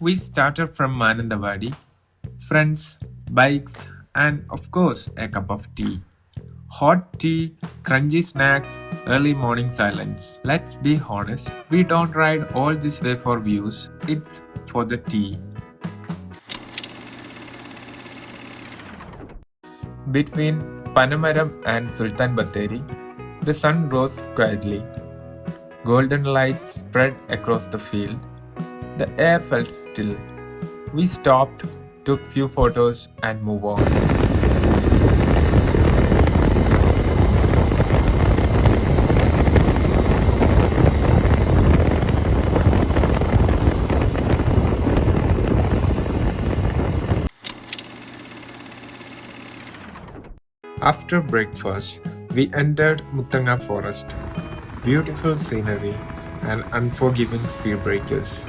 We started from Mananthavadi, friends, bikes, and of course a cup of tea. Hot tea, crunchy snacks, early morning silence. Let's be honest, we don't ride all this way for views, it's for the tea. Between Panamaram and Sulthan Bathery, the sun rose quietly. Golden lights spread across the field. The air felt still. We stopped, took few photos and moved on. After breakfast, we entered Muthanga Forest. Beautiful scenery and unforgiving speed breakers.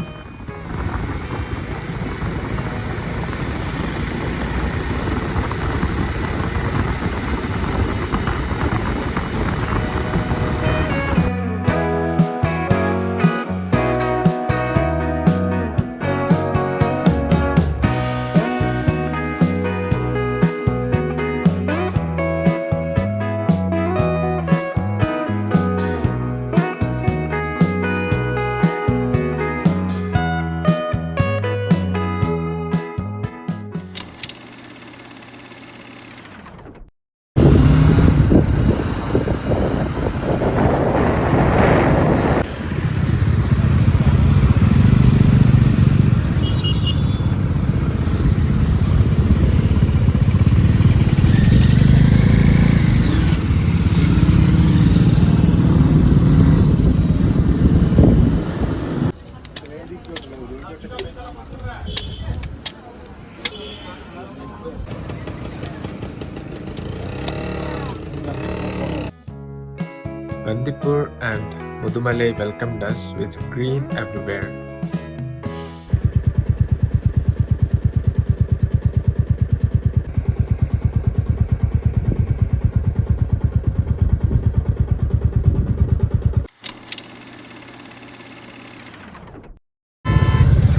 Bandipur and Mudumalai welcomed us with green everywhere.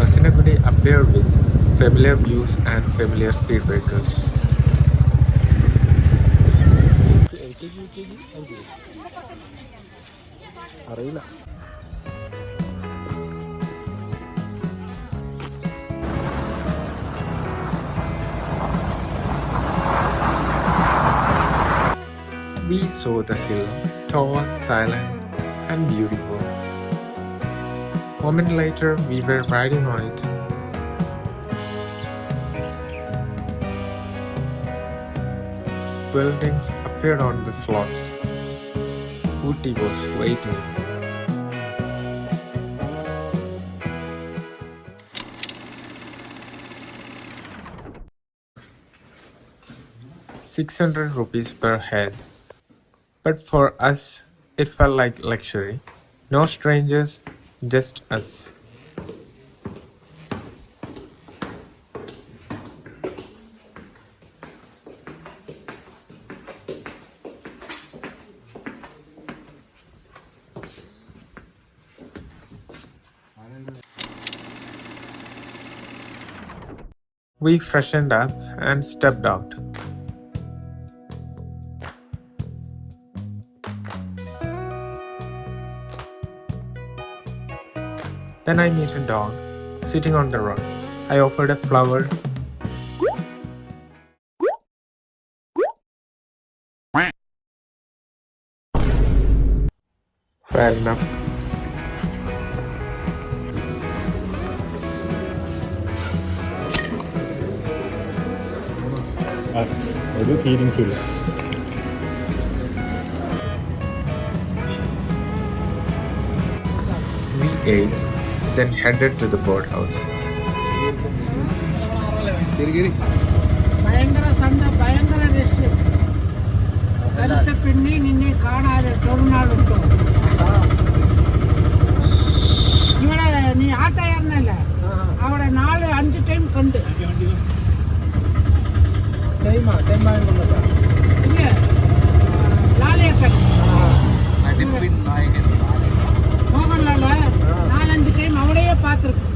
Masinagudi appeared with familiar views and familiar speed breakers. We saw the hill, tall, silent, and beautiful. A moment later, we were riding on it. Buildings appeared on the slopes. Ooty was waiting. ₹600 per head. But for us, it felt like luxury. No strangers, just us. We freshened up and stepped out. Then I meet a dog sitting on the rock. I offered a flower. Fair enough. ഒരു ഫീലിങ്സും ഇല്ല. We ate, then headed to the boathouse. ഭയങ്കര സണ്ട ഭയങ്കര രസം കരുത്ത പെണ്ണി നിന്നെ കാണാതെ തൊടുനാളുണ്ടോ ഇവിടെ നീ ആട്ടയായിരുന്നല്ല അവിടെ 4-5 ടൈം കണ്ട് ലാലിയക്കൻ മോഹൻലാല് 4-5 ടൈം അവിടെயே பார்த்துருக்கு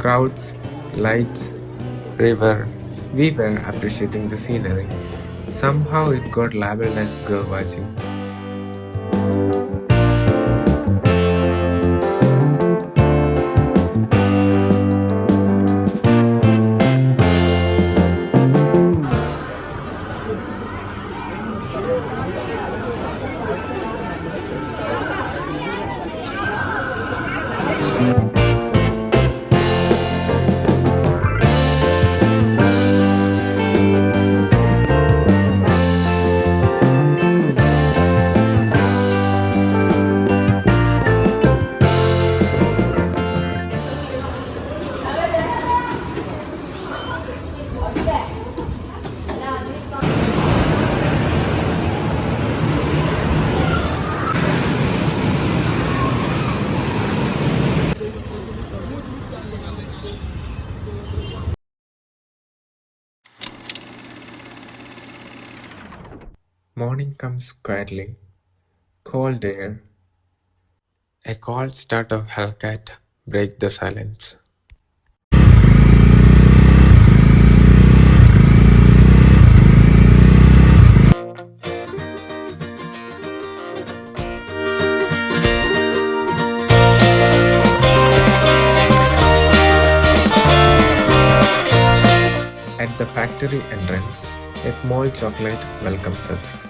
Crowds, lights, river. We were appreciating the scenery. Somehow it got labeled as girl watching. Morning comes quietly, cold air, a cold start of Hellcat break the silence. At the factory entrance, a small chocolate welcomes us.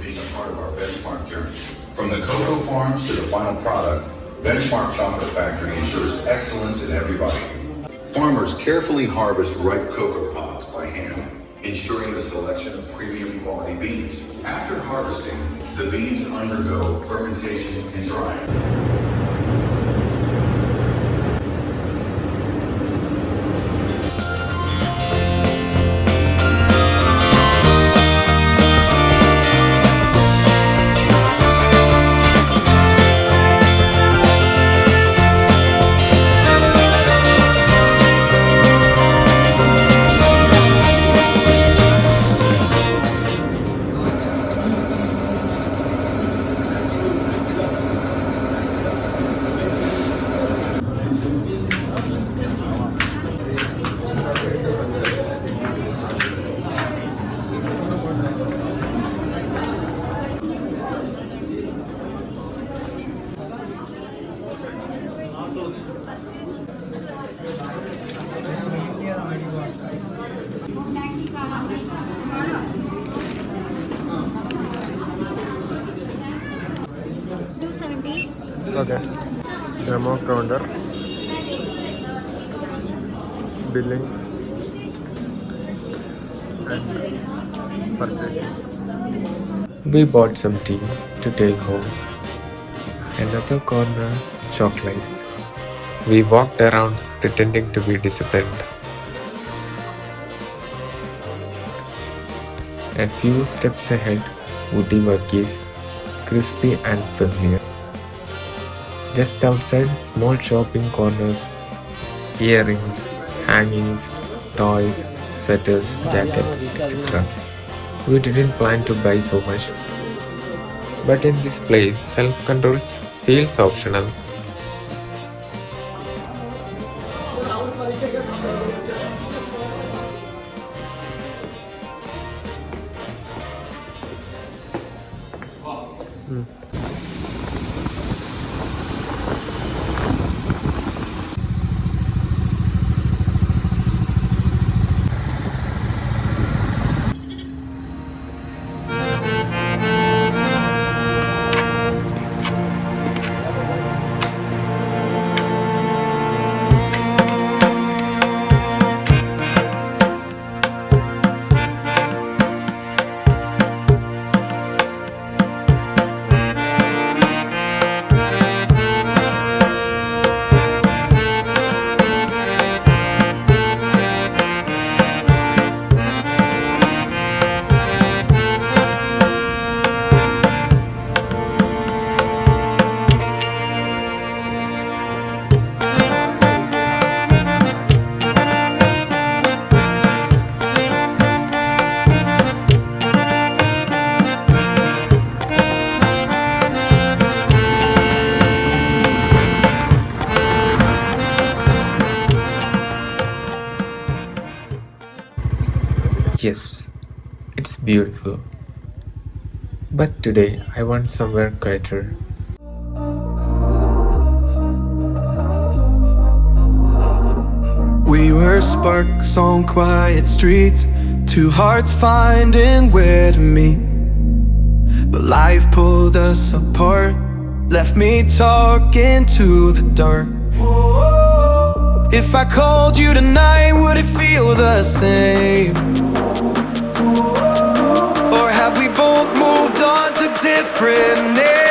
Being a part of our benchmark journey. From the cocoa farms to the final product, Benchmark Chocolate Factory ensures excellence in every bite. Farmers carefully harvest ripe cocoa pods by hand, ensuring the selection of premium quality beans. After harvesting, the beans undergo fermentation and drying. Okay. Demo counter. Billing and purchasing. We bought some tea to take home. Another corner, chocolates. We walked around pretending to be disciplined. A few steps ahead, Ooty workies, crispy and familiar. Just outside, small shopping corners, earrings, hangings, toys, sweaters, jackets, etc. We didn't plan to buy so much. But in this place, self-control feels optional. beautiful. But today I want somewhere quieter. We were sparks on quiet streets, two hearts finding where to meet. But life pulled us apart, left me talking to the dark. If I called you tonight, would it feel the same? Or have we both moved on to different names?